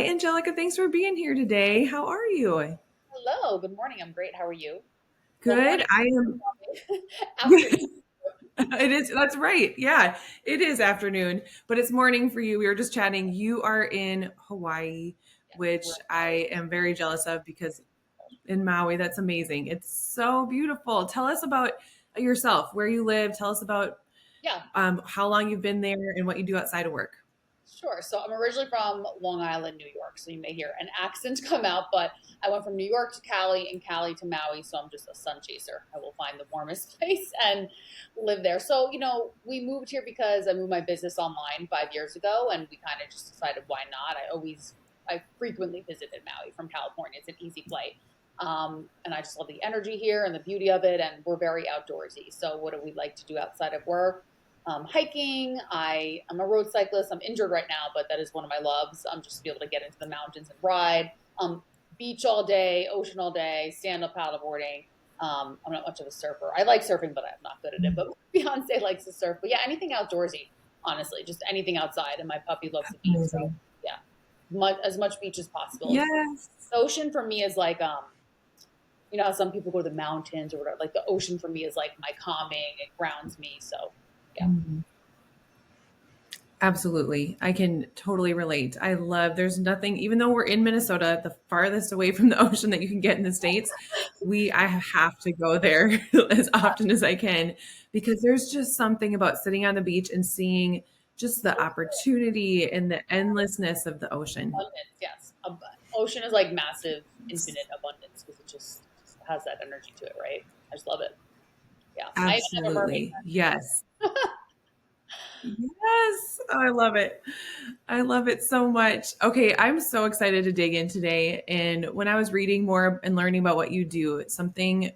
Hi, Angelica. Thanks for being here today. How are you? Hello, good morning. I'm great. How are you? Well, Good. morning, I am. afternoon. It is. That's right. Yeah, it is afternoon, but it's morning for you. We were just chatting. You are in Hawaii, Yes, we're which I am very jealous of because in Maui, that's amazing. It's so beautiful. Tell us about yourself, where you live. Tell us about yeah, how long you've been there and what you do outside of work. sure. So I'm originally from Long Island, New York. So you may hear an accent come out, but I went from New York to Cali and Cali to Maui. So I'm just a sun chaser. I will find the warmest place and live there. So, we moved here because I moved my business online 5 years ago, and we kind of just decided why not. I frequently visited Maui from California. It's an easy flight. And I just love the energy here and the beauty of it. And we're very outdoorsy. So what do we like to do outside of work? Hiking. I'm a road cyclist. I'm injured right now, but that is one of my loves. Just to be able to get into the mountains and ride. Beach all day, ocean all day, stand up paddleboarding. I'm not much of a surfer. I like surfing, but I'm not good at it. But Beyonce likes to surf. But yeah, anything outdoorsy, honestly, just anything outside. And my puppy loves the beach. So Amazing. yeah, as much beach as possible. Yes. The ocean for me is like, how some people go to the mountains or whatever. Like the ocean for me is like my calming. It grounds me. So yeah. Mhm. Absolutely. I can totally relate. There's nothing, even though we're in Minnesota, the farthest away from the ocean that you can get in the States, I have to go there as often as I can because there's just something about sitting on the beach and seeing just the opportunity and the endlessness of the ocean. Abundance, yes. Ocean is like massive, infinite abundance because it just has that energy to it, right? I just love it. Yeah. I even have a mermaid Absolutely. Yes. Yes. Oh, I love it. I love it so much. Okay, I'm so excited to dig in today. And when I was reading more and learning about what you do, something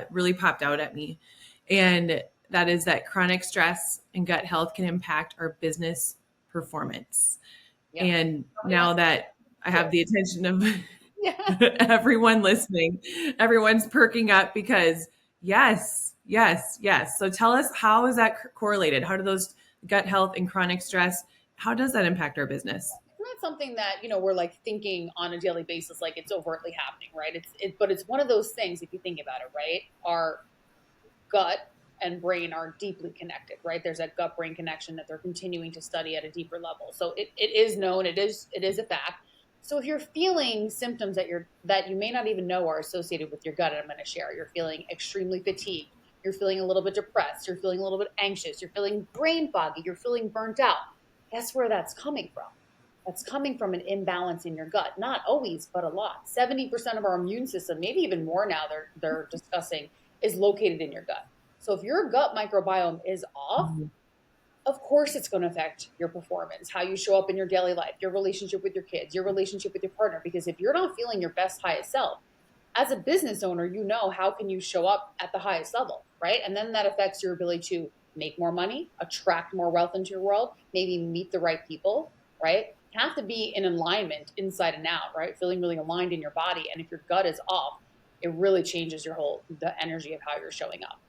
really popped out at me. And that is that chronic stress and gut health can impact our business performance. friend. Yeah. And Nobody now wants to that I do have it. the attention of Yeah. everyone listening, everyone's perking up because yes, yes, yes. So tell us, how is that correlated? How do those gut health and chronic stress, how does that impact our business? It's not something that, we're like thinking on a daily basis like it's overtly happening, right? But it's one of those things if you think about it, right? Our gut and brain are deeply connected, right? There's that gut brain connection that they're continuing to study at a deeper level. So it is known, it is a fact. So if you're feeling symptoms that you may not even know are associated with your gut, and I'm going to share, you're feeling extremely fatigued, you're feeling a little bit depressed, you're feeling a little bit anxious, you're feeling brain foggy, you're feeling burnt out. Guess where that's coming from? That's coming from an imbalance in your gut. Not always, but a lot. 70% of our immune system, maybe even more now, they're discussing, is located in your gut. So if your gut microbiome is off, of course it's going to affect your performance, how you show up in your daily life, your relationship with your kids, your relationship with your partner. Because if you're not feeling your best, highest self, as a business owner, how can you show up at the highest level, right? And then that affects your ability to make more money, attract more wealth into your world, maybe meet the right people, right? You have to be in alignment inside and out, right? Feeling really aligned in your body. And if your gut is off, it really changes the energy of how you're showing up.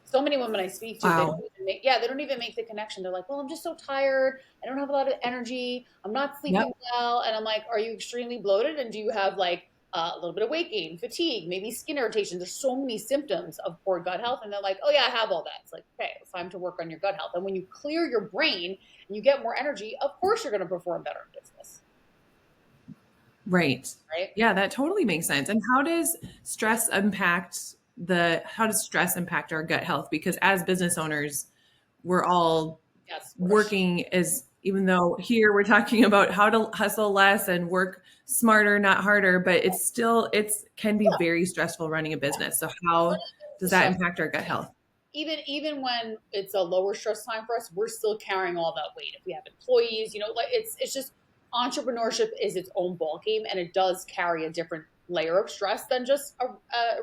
So many women I speak to, Wow. they don't even make the connection. They're like, well, I'm just so tired. I don't have a lot of energy. I'm not Yep. sleeping well. And I'm like, are you extremely bloated? And do you have like a little bit of weight gain, fatigue, maybe skin irritation? There's so many symptoms of poor gut health. And they're like, oh yeah, I have all that. It's like, okay, it's time to work on your gut health. And when you clear your brain and you get more energy, of course you're going to perform better in business, Right. right? Yeah, that totally makes sense. And how does stress impact our gut health? Because as business owners, we're all Yes. working as, even though here we're talking about how to hustle less and work smarter, not harder, but it's can be very stressful running a business. So how does that Stress impact our gut health? even when it's a lower stress time for us, we're still carrying all that weight. If we have employees, like it's just entrepreneurship is its own ball game, and it does carry a different layer of stress than just a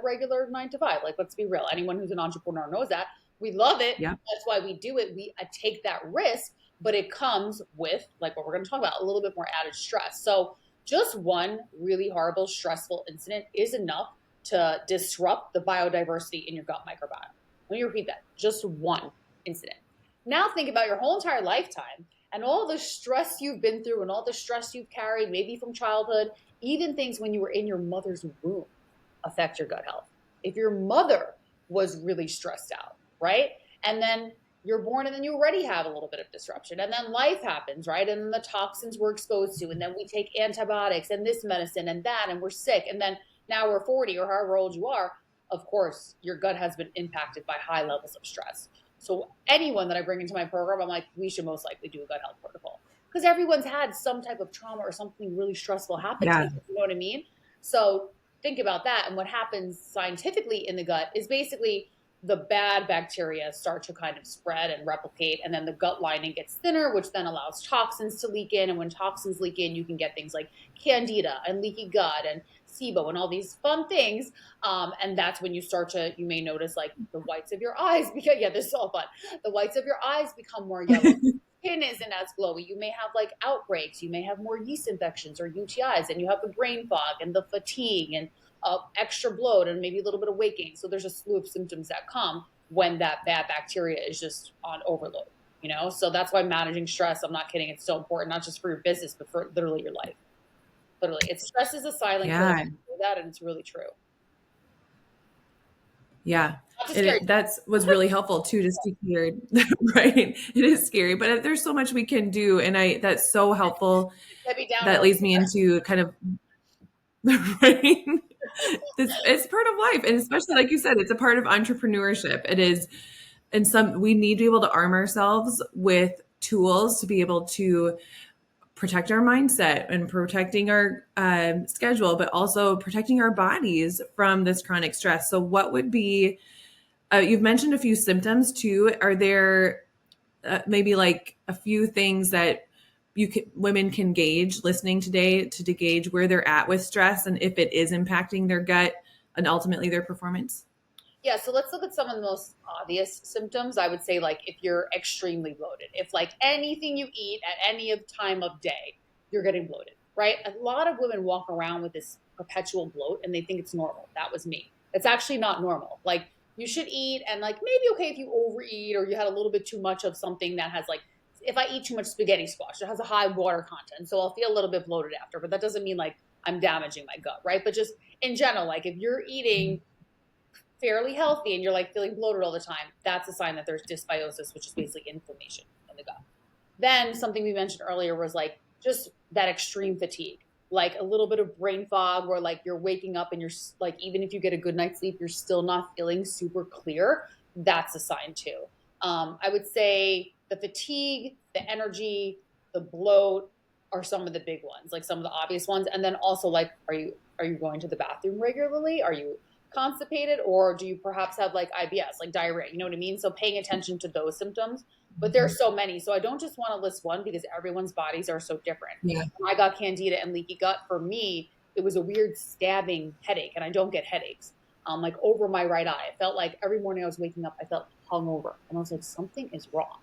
regular 9 to 5. Like, let's be real. Anyone who's an entrepreneur knows that. We love it. Yeah. That's why we do it. We take that risk, but it comes with, like what we're going to talk about, a little bit more added stress. So just one really horrible, stressful incident is enough to disrupt the biodiversity in your gut microbiome. Let me repeat that. Just one incident. Now think about your whole entire lifetime And all the stress you've been through and all the stress you've carried, maybe from childhood, even things when you were in your mother's womb affect your gut health. If your mother was really stressed out, right? And then you're born and then you already have a little bit of disruption. And then life happens, right? And then the toxins we're exposed to. And then we take antibiotics and this medicine and that, and we're sick. And then now we're 40 or however old you are. Of course, your gut has been impacted by high levels of stress. So anyone that I bring into my program, I'm like, we should most likely do a gut health protocol because everyone's had some type of trauma or something really stressful happen to Yeah. you. You know what I mean? So think about that. And what happens scientifically in the gut is basically the bad bacteria start to kind of spread and replicate. And then the gut lining gets thinner, which then allows toxins to leak in. And when toxins leak in, you can get things like candida and leaky gut and SIBO and all these fun things. And that's when you start to, you may notice like the whites of your eyes, because yeah, this is all fun. The whites of your eyes become more yellow. Skin isn't as glowy. You may have like outbreaks. You may have more yeast infections or UTIs, and you have the brain fog and the fatigue and extra bloat and maybe a little bit of weight gain. So there's a slew of symptoms that come when that bad bacteria is just on overload, you know? So that's why managing stress, I'm not kidding, it's so important, not just for your business, but for literally your life. Literally. It's stress is a silent killer. Yeah. That, and it's really true. Yeah. Not to And scare that's was really helpful too, just to hear, right? It is scary, but there's so much we can do. And that's so helpful. Debbie Downer That over leads me into kind of, right? It's part of life. And especially like you said, it's a part of entrepreneurship. It is, and we need to be able to arm ourselves with tools to be able to protect our mindset and protecting our schedule, but also protecting our bodies from this chronic stress. So, what would be, you've mentioned a few symptoms too. Are there maybe like a few things that women can gauge listening today to gauge where they're at with stress and if it is impacting their gut and ultimately their performance? Yeah, so let's look at some of the most obvious symptoms. I would say, like, if you're extremely bloated, if like anything you eat at any of time of day, you're getting bloated, right? A lot of women walk around with this perpetual bloat and they think it's normal. That was me. It's actually not normal. Like, you should eat, and like maybe okay if you overeat or you had a little bit too much of something that has like, if I eat too much spaghetti squash, it has a high water content, so I'll feel a little bit bloated after, but that doesn't mean like I'm damaging my gut, right? But just in general, like if you're eating fairly healthy and you're like feeling bloated all the time, that's a sign that there's dysbiosis, which is basically inflammation in the gut. Then something we mentioned earlier was like just that extreme fatigue, like a little bit of brain fog where like you're waking up and you're like, even if you get a good night's sleep, you're still not feeling super clear. That's a sign too. I would say the fatigue, the energy, the bloat are some of the big ones, like some of the obvious ones. And then also like, are you going to the bathroom regularly? Are you constipated, or do you perhaps have like IBS, like diarrhea? You know what I mean? So paying attention to those symptoms. But there are so many. So I don't just want to list one because everyone's bodies are so different. Yeah. When I got candida and leaky gut, for me, it was a weird stabbing headache, and I don't get headaches. Like over my right eye. I felt like every morning I was waking up, I felt hungover. And I was like, something is wrong.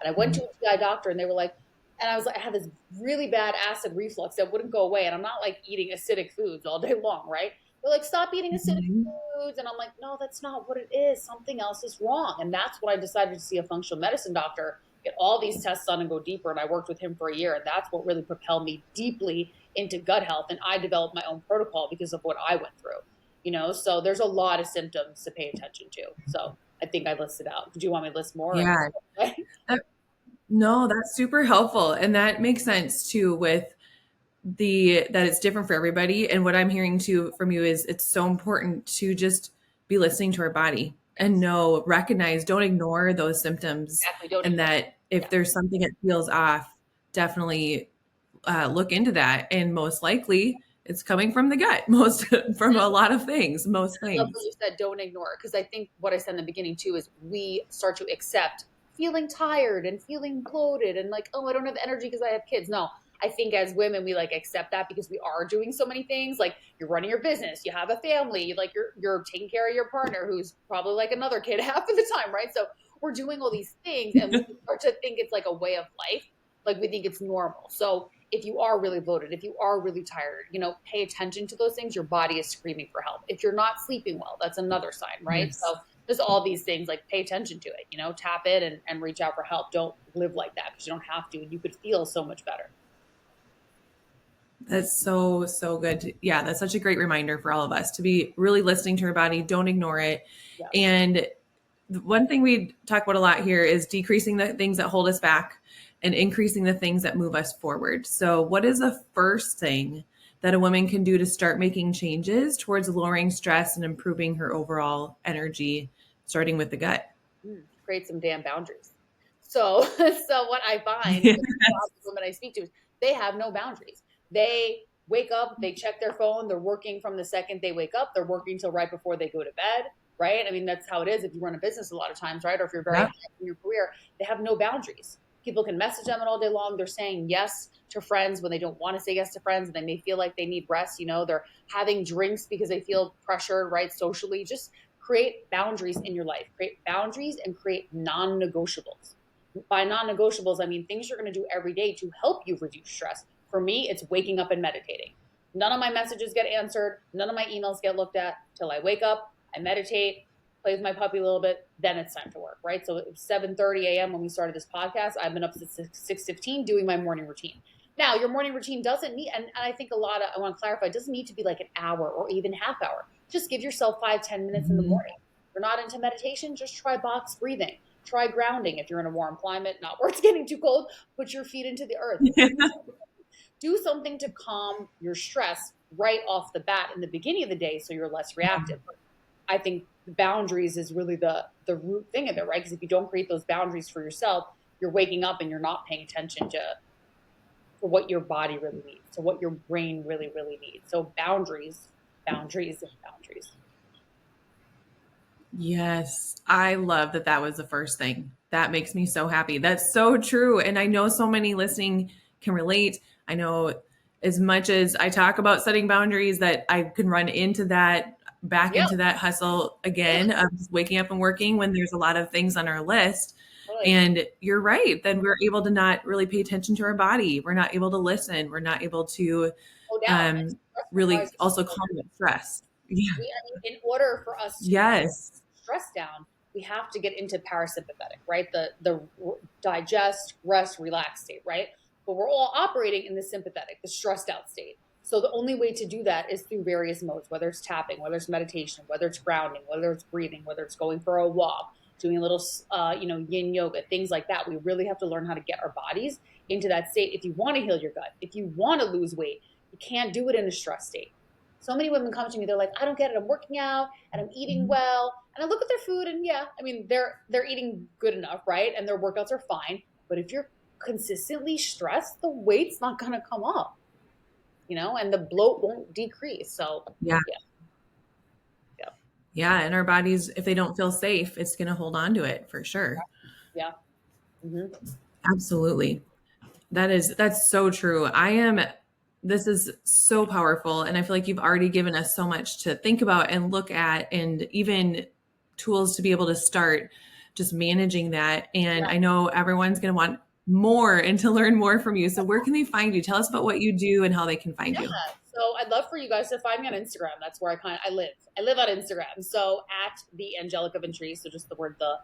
And I went to a GI doctor and they were like, and I was like, I had this really bad acid reflux that wouldn't go away. And I'm not like eating acidic foods all day long, right? They're like, stop eating acidic Mhm. foods. And I'm like, no, that's not what it is. Something else is wrong. And that's when I decided to see a functional medicine doctor, get all these tests done and go deeper. And I worked with him for a year. And that's what really propelled me deeply into gut health. And I developed my own protocol because of what I went through, you know? So there's a lot of symptoms to pay attention to. So I think I listed out. Do you want me to list more? Yeah. No, that's super helpful. And that makes sense too with that it's different for everybody. And what I'm hearing too from you is it's so important to just be listening to our body and recognize, don't ignore those symptoms. Exactly. Don't And ignore. that Yeah. if there's something that feels off, definitely look into that. And most likely it's coming from the gut, from a lot of things, most I love what things. you said, don't ignore it. Because I think what I said in the beginning too is we start to accept feeling tired and feeling bloated and like, oh, I don't have energy because I have kids. No, I think as women, we like accept that because we are doing so many things. Like you're running your business, you have a family, you're taking care of your partner who's probably like another kid half of the time, right? So we're doing all these things and we start to think it's like a way of life. Like we think it's normal. So if you are really bloated, if you are really tired, pay attention to those things. Your body is screaming for help. If you're not sleeping well, that's another sign, right? So Yes. just all these things, like pay attention to it, tap it and reach out for help. Don't live like that because you don't have to, and you could feel so much better. That's so, so good. Yeah, that's such a great reminder for all of us to be really listening to our body. Don't ignore it. Yes. And one thing we talk about a lot here is decreasing the things that hold us back and increasing the things that move us forward. So, what is the first thing that a woman can do to start making changes towards lowering stress and improving her overall energy, starting with the gut? Create some damn boundaries. So, so what I find Yeah. with the women I speak to is they have no boundaries. They wake up, they check their phone, they're working from the second they wake up, they're working till right before they go to bed, right? I mean, that's how it is if you run a business a lot of times, right? Or if you're very high Yep. in your career, they have no boundaries. People can message them all day long. They're saying yes to friends when they don't want to say yes to friends and they may feel like they need rest. They're having drinks because they feel pressured, right? Socially. Just create boundaries in your life. Create boundaries and create non negotiables. By non negotiables, I mean things you're going to do every day to help you reduce stress. For me, it's waking up and meditating. None of my messages get answered. None of my emails get looked at till I wake up. I meditate, play with my puppy a little bit. Then it's time to work, right? So it was 7:30 a.m. when we started this podcast. I've been up since 6:15 doing my morning routine. Now, your morning routine doesn't need, and I think I want to clarify, it doesn't need to be like an hour or even half hour. Just give yourself 5-10 minutes in the Mhm. morning. If you're not into meditation, just try box breathing. Try grounding if you're in a warm climate, not where it's getting too cold. Put your feet into the earth. Do something to calm your stress right off the bat in the beginning of the day so you're less reactive. I think boundaries is really the root thing of it, right? Because if you don't create those boundaries for yourself, you're waking up and you're not paying attention to what your body really needs, to what your brain really, really needs. So boundaries, boundaries, and boundaries. Yes, I love that that was the first thing. That makes me so happy. That's so true. And I know so many listening can relate. I know as much as I talk about setting boundaries, that I can run into that, back Yeah, into that hustle yeah, again of just waking up and working when there's a lot of things on our list. totally. And you're right. Then we're able to not really pay attention to our body. We're not able to listen. We're not able to Slow down. And um, stress really requires also calm the stress. Yeah. I mean, in order for us to Yes. stress down, we have to get into parasympathetic, right? The digest, rest, relax state, right? But we're all operating in the sympathetic, the stressed out state. So the only way to do that is through various modes, whether it's tapping, whether it's meditation, whether it's grounding, whether it's breathing, whether it's going for a walk, doing a little, yin yoga, things like that. We really have to learn how to get our bodies into that state. If you want to heal your gut, if you want to lose weight, you can't do it in a stress state. So many women come to me, they're like, I don't get it. I'm working out and I'm eating well. And I look at their food and yeah, I mean, they're eating good enough, right? And their workouts are fine. But if you're consistently stressed, the weight's not gonna come up, and the bloat won't decrease. So Yeah. yeah, yeah, Yeah, and our bodies, if they don't feel safe, it's going to hold on to it for sure. yeah. Hmm. Absolutely. That's so true. This is so powerful. And I feel like you've already given us so much to think about and look at, and even tools to be able to start just managing that. And Yeah. I know everyone's going to want more and to learn more from you. So where can they find you? Tell us about what you do and how they can find Yeah. you. So I'd love for you guys to find me on Instagram. That's where I live. I live on Instagram. So at the Angelica Ventrice. So just the word the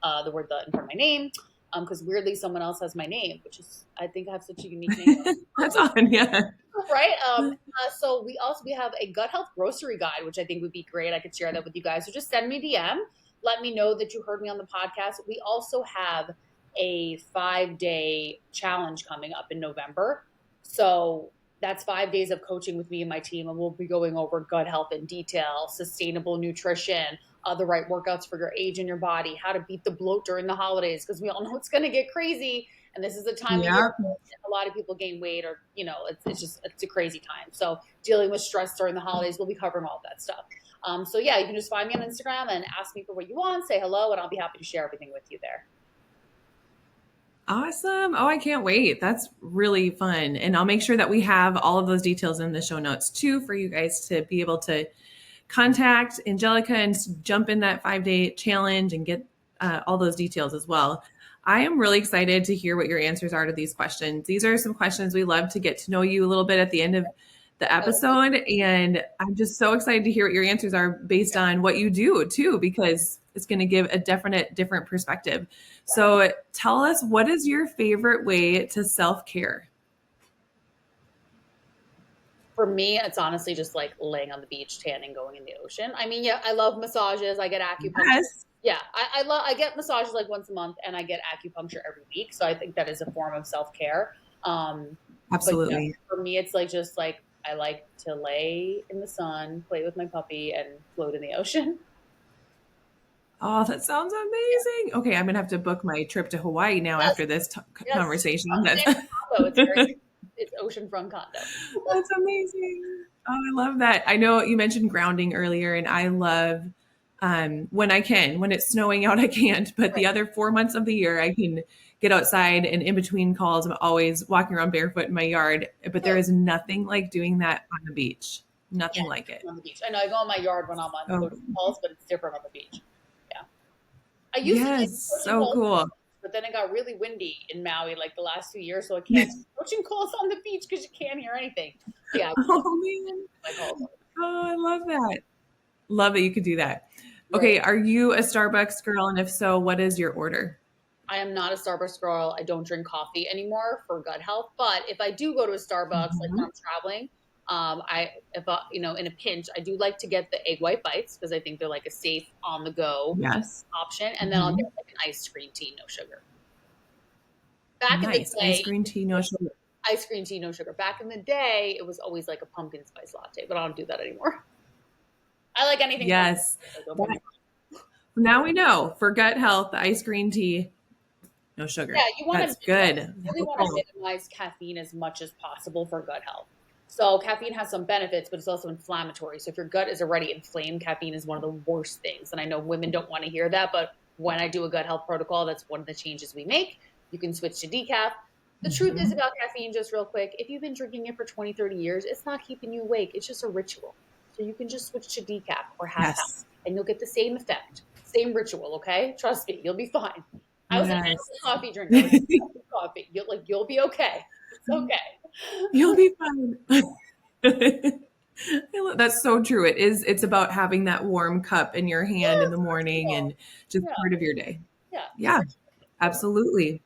in front of my name. Because weirdly someone else has my name, which is I think I have such a unique name. That's on. Yeah. Right. So we have a gut health grocery guide, which I think would be great. I could share that with you guys. So just send me a DM. Let me know that you heard me on the podcast. We also have a 5-day challenge coming up in November. So that's 5 days of coaching with me and my team, and we'll be going over gut health in detail, sustainable nutrition, the right workouts for your age and your body, how to beat the bloat during the holidays, because we all know it's going to get crazy. And this is a time of year Yeah. a lot of people gain weight, or it's a crazy time. So dealing with stress during the holidays, we'll be covering all of that stuff. So yeah, you can just find me on Instagram and ask me for what you want, say hello, and I'll be happy to share everything with you there. Awesome. Oh, I can't wait. That's really fun. And I'll make sure that we have all of those details in the show notes too for you guys to be able to contact Angelica and jump in that 5-day challenge and get all those details as well. I am really excited to hear what your answers are to these questions. These are some questions we love to get to know you a little bit at the end of the episode. And I'm just so excited to hear what your answers are based on what you do too, because it's going to give a definite different perspective. So tell us, what is your favorite way to self-care? For me, it's honestly just like laying on the beach, tanning, going in the ocean. I mean, yeah, I love massages. I get acupuncture. Yes, Yeah, I get massages like once a month, and I get acupuncture every week. So I think that is a form of self care. But yeah, absolutely. for me, it's like just like I like to lay in the sun, play with my puppy, and float in the ocean. Oh, that sounds amazing. Okay, I'm gonna have to book my trip to Hawaii now Yes, after this yes. conversation. That's Same condo. It's very it's oceanfront condo. that's amazing. Oh, I love that. I know you mentioned grounding earlier, and I love when I can. When it's snowing out, I can't. But Right. the other 4 months of the year, I can get outside. And in between calls, I'm always walking around barefoot in my yard. But there Good. is nothing like doing that on the beach. Yeah, Nothing like it. on the beach. I know I go in my yard when I'm on Oh, coaching calls, but it's different on the beach. Yeah. I used to take yes, coaching so calls, cool. but then it got really windy in Maui like the last 2 years, so I can't take coaching calls on the beach because you can't hear anything. But yeah, I Oh man. my calls. Oh, I love that. Love that you could do that. Right. Okay, are you a Starbucks girl? And if so, what is your order? I am not a Starbucks girl. I don't drink coffee anymore for gut health. But if I do go to a Starbucks, like when Mhm. I'm traveling, I if in a pinch, I do like to get the egg white bites because I think they're like a safe on the go Yes. option, and then I'll get Mhm. like an iced green tea, no sugar. Back in the Nice. Ice day, green tea, no sugar. ice green tea, no sugar. Back in the day, it was always like a pumpkin spice latte, but I don't do that anymore. I like anything pumpkin. Yes. So don't get me That- Now we know for gut health, the ice green tea, no Yeah, sugar. you want to That's good. really want to minimize caffeine as much as possible for gut health. So caffeine has some benefits, but it's also inflammatory. So if your gut is already inflamed, caffeine is one of the worst things. And I know women don't want to hear that, but when I do a gut health protocol, that's one of the changes we make. You can switch to decaf. The truth is Mhm. about caffeine, just real quick, if you've been drinking it for 20, 30 years, it's not keeping you awake. It's just a ritual. So you can just switch to decaf or half half Yes. and you'll get the same effect, same ritual, okay? Trust me, you'll be fine. I was an Yes. apple coffee drinker. I was drinking coffee. You'll be okay. It's okay. You'll be fine. That's so true. It's about having that warm cup in your Yeah, hand in the it's morning ritual. and just Yeah, part of your day. yeah, it's Yeah, ritual. absolutely.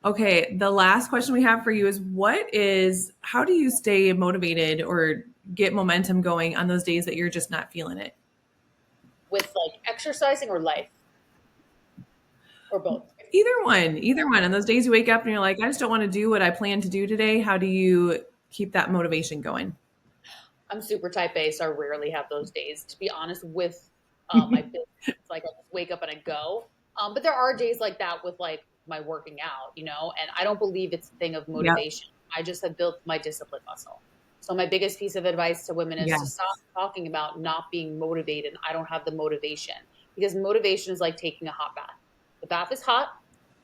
Okay, the last question we have for you is how do you stay motivated or get momentum going on those days that you're just not feeling it? With like exercising or life or both. Either one, either one. On those days you wake up and you're like, I just don't want to do what I plan to do today. How do you keep that motivation going? I'm super type A, so I rarely have those days. To be honest, with my business, it's like I just wake up and I go. But there are days like that with like my working out, and I don't believe it's a thing of Yep. motivation. I just have built my discipline muscle. So my biggest piece of advice to women is to stop Yes. talking about not being motivated. I don't have the motivation because motivation is like taking a hot bath. The bath is hot,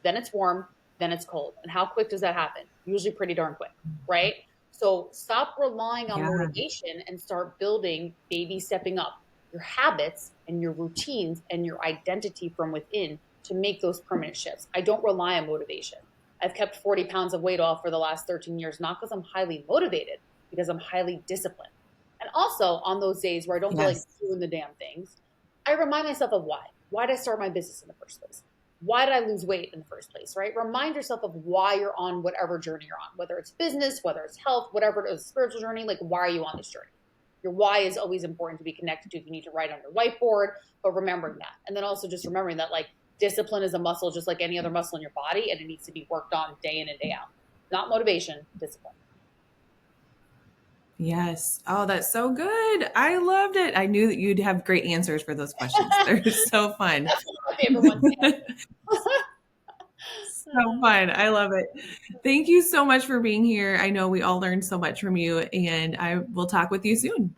then it's warm, then it's cold. And how quick does that happen? Usually pretty darn quick, right? So stop relying on Yeah. motivation and start building, baby stepping up your habits and your routines and your identity from within to make those permanent shifts. I don't rely on motivation. I've kept 40 pounds of weight off for the last 13 years, not because I'm highly motivated, because I'm highly disciplined. And also on those days where I don't feel like Yes. doing the damn things, I remind myself of why. Why did I start my business in the first place? Why did I lose weight in the first place, right? Remind yourself of why you're on whatever journey you're on, whether it's business, whether it's health, whatever it is, spiritual journey, like why are you on this journey? Your why is always important to be connected to if you need to write on your whiteboard, but remembering that. And then also just remembering that like discipline is a muscle just like any other muscle in your body and it needs to be worked on day in and day out. Not motivation, discipline. Yes. Oh, that's so good. I loved it. I knew that you'd have great answers for those questions. They're so fun. That's one of my favorite ones to answer. So fun. I love it. Thank you so much for being here. I know we all learned so much from you, and I will talk with you soon.